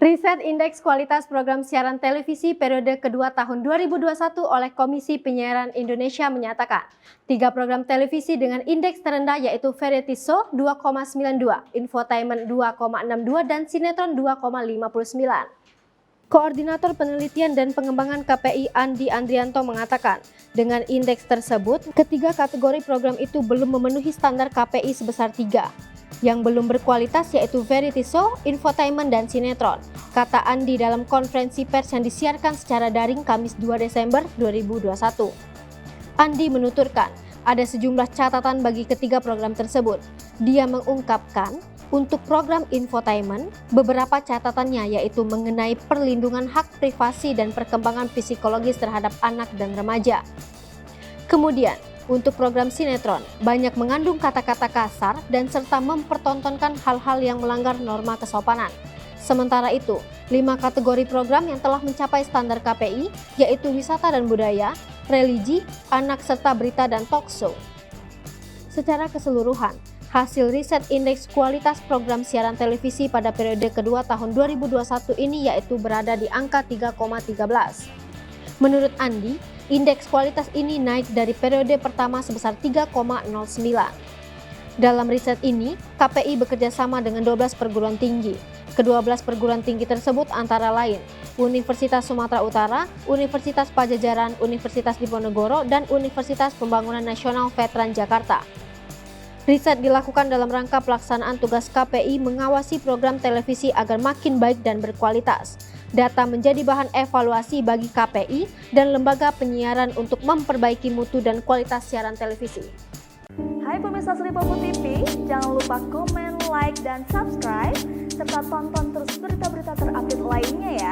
Riset Indeks Kualitas Program Siaran Televisi periode kedua tahun 2021 oleh Komisi Penyiaran Indonesia menyatakan, 3 program televisi dengan indeks terendah yaitu Variety Show 2,92, Infotainment 2,62, dan Sinetron 2,59. Koordinator Penelitian dan Pengembangan KPI Andi Andrianto mengatakan, dengan indeks tersebut, ketiga kategori program itu belum memenuhi standar KPI sebesar 3. Yang belum berkualitas yaitu Variety Show, Infotainment, dan Sinetron, kata Andi dalam konferensi pers yang disiarkan secara daring Kamis 2 Desember 2021. Andi menuturkan, ada sejumlah catatan bagi ketiga program tersebut. Dia mengungkapkan, untuk program Infotainment, beberapa catatannya yaitu mengenai perlindungan hak privasi dan perkembangan psikologis terhadap anak dan remaja. Kemudian, untuk program Sinetron, banyak mengandung kata-kata kasar dan serta mempertontonkan hal-hal yang melanggar norma kesopanan. Sementara itu, 5 kategori program yang telah mencapai standar KPI, yaitu wisata dan budaya, religi, anak serta berita dan talk show. Secara keseluruhan, hasil riset indeks kualitas program siaran televisi pada periode kedua tahun 2021 ini yaitu berada di angka 3,13. Menurut Andi, indeks kualitas ini naik dari periode pertama sebesar 3,09. Dalam riset ini, KPI bekerja sama dengan 12 perguruan tinggi. Ke-12 perguruan tinggi tersebut antara lain Universitas Sumatera Utara, Universitas Padjadjaran, Universitas Diponegoro, dan Universitas Pembangunan Nasional Veteran Jakarta. Riset dilakukan dalam rangka pelaksanaan tugas KPI mengawasi program televisi agar makin baik dan berkualitas. Data menjadi bahan evaluasi bagi KPI dan lembaga penyiaran untuk memperbaiki mutu dan kualitas siaran televisi. Hai pemirsa Sri Popo TV, jangan lupa komen, like, dan subscribe, serta tonton terus berita-berita terupdate lainnya ya.